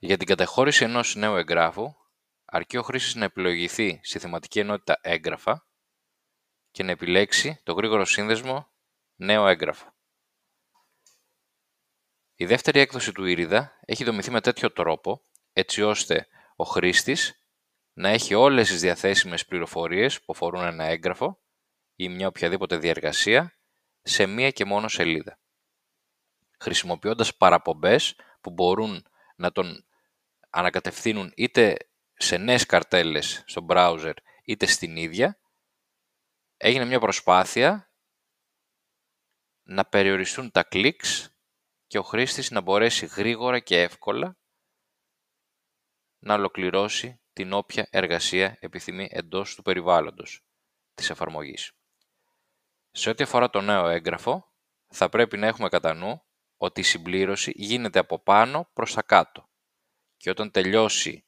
Για την καταχώρηση ενός νέου εγγράφου, αρκεί ο χρήστης να επιλογηθεί στη θεματική ενότητα έγγραφα και να επιλέξει το γρήγορο σύνδεσμο νέο έγγραφο. Η δεύτερη έκδοση του Ήριδα έχει δομηθεί με τέτοιο τρόπο, έτσι ώστε ο χρήστης να έχει όλες τις διαθέσιμες πληροφορίες που αφορούν ένα έγγραφο ή μια οποιαδήποτε διεργασία σε μία και μόνο σελίδα, χρησιμοποιώντας παραπομπές που μπορούν να τον ανακατευθύνουν είτε σε νέες καρτέλες στο browser είτε στην ίδια. Έγινε μια προσπάθεια να περιοριστούν τα clicks και ο χρήστης να μπορέσει γρήγορα και εύκολα να ολοκληρώσει την όποια εργασία επιθυμεί εντός του περιβάλλοντος της εφαρμογής. Σε ό,τι αφορά το νέο έγγραφο, θα πρέπει να έχουμε κατά νου ότι η συμπλήρωση γίνεται από πάνω προς τα κάτω και όταν τελειώσει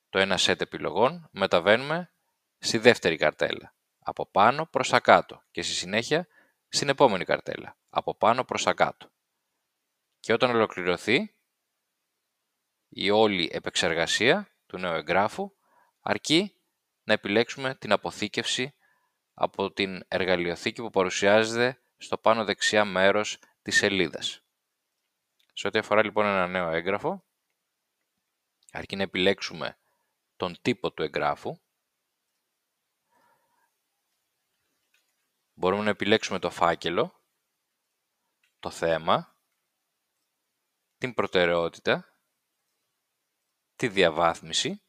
το ένα set επιλογών, μεταβαίνουμε στη δεύτερη καρτέλα, από πάνω προς τα κάτω και στη συνέχεια στην επόμενη καρτέλα, από πάνω προς τα κάτω. Και όταν ολοκληρωθεί η όλη επεξεργασία του νέου εγγράφου, αρκεί να επιλέξουμε την αποθήκευση από την εργαλειοθήκη που παρουσιάζεται στο πάνω δεξιά μέρος της σελίδας. Σε ό,τι αφορά λοιπόν ένα νέο έγγραφο, αρκεί να επιλέξουμε τον τύπο του εγγράφου. Μπορούμε να επιλέξουμε το φάκελο, το θέμα, την προτεραιότητα, τη διαβάθμιση,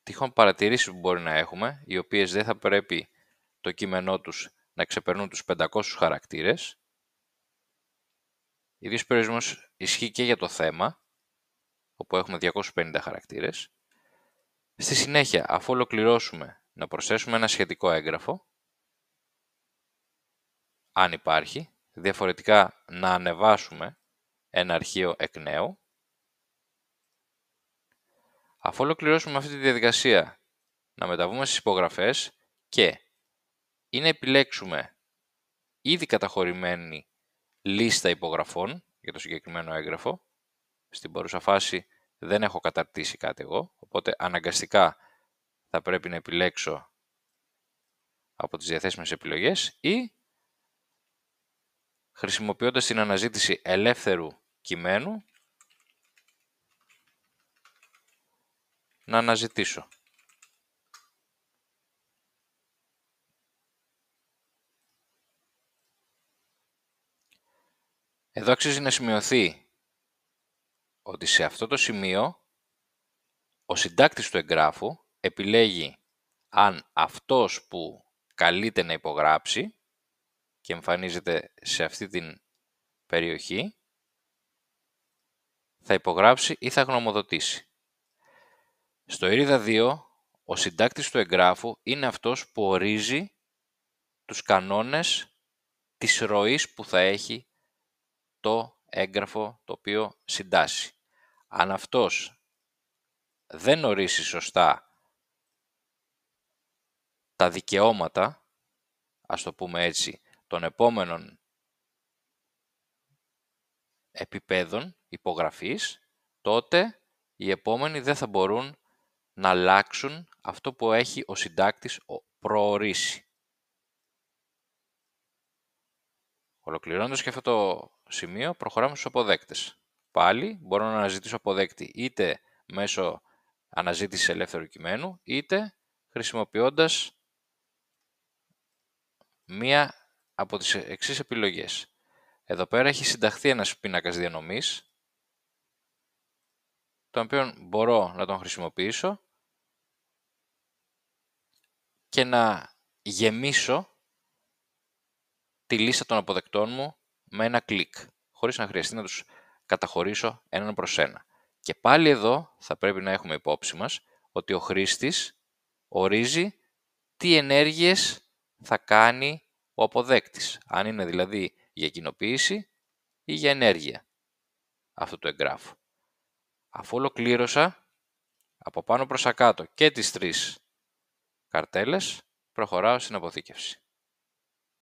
τυχόν παρατηρήσεις που μπορεί να έχουμε, οι οποίες δεν θα πρέπει το κείμενό τους να ξεπερνούν τους 500 χαρακτήρες. Ίδιος περιορισμός ισχύει και για το θέμα, όπου έχουμε 250 χαρακτήρες. Στη συνέχεια, αφού ολοκληρώσουμε, να προσθέσουμε ένα σχετικό έγγραφο, αν υπάρχει, διαφορετικά να ανεβάσουμε ένα αρχείο εκ νέου. Αφού ολοκληρώσουμε αυτή τη διαδικασία, να μεταβούμε στις υπογραφές και ή να επιλέξουμε ήδη καταχωρημένη λίστα υπογραφών για το συγκεκριμένο έγγραφο. Στην παρούσα φάση δεν έχω καταρτήσει κάτι εγώ, οπότε αναγκαστικά θα πρέπει να επιλέξω από τις διαθέσιμες επιλογές ή χρησιμοποιώντας την αναζήτηση ελεύθερου κειμένου να αναζητήσω. Εδώ αξίζει να σημειωθεί ότι σε αυτό το σημείο ο συντάκτης του εγγράφου επιλέγει αν αυτός που καλείται να υπογράψει και εμφανίζεται σε αυτή την περιοχή θα υπογράψει ή θα γνωμοδοτήσει. Στο Ήριδα 2, ο συντάκτης του εγγράφου είναι αυτός που ορίζει τους κανόνες της ροής που θα έχει το έγγραφο το οποίο συντάσσει. Αν αυτός δεν ορίσει σωστά τα δικαιώματα, ας το πούμε έτσι, των επόμενων επιπέδων υπογραφής, τότε οι επόμενοι δεν θα μπορούν να αλλάξουν αυτό που έχει ο συντάκτης προορίσει. Ολοκληρώνοντας και αυτό το σημείο, προχωράμε στους αποδέκτες. Πάλι μπορώ να αναζητήσω αποδέκτη είτε μέσω αναζήτησης ελεύθερου κειμένου, είτε χρησιμοποιώντας μία από τις εξής επιλογές. Εδώ πέρα έχει συνταχθεί ένας πίνακας διανομής, τον οποίο μπορώ να τον χρησιμοποιήσω και να γεμίσω τη λίστα των αποδεκτών μου με ένα κλικ, χωρίς να χρειαστεί να τους καταχωρήσω έναν προς ένα. Και πάλι εδώ θα πρέπει να έχουμε υπόψη μας ότι ο χρήστης ορίζει τι ενέργειες θα κάνει ο αποδέκτης, αν είναι δηλαδή για κοινοποίηση ή για ενέργεια αυτού του εγγράφου. Αφού ολοκλήρωσα από πάνω προς τα κάτω και τις τρεις καρτέλες, προχωράω στην αποθήκευση.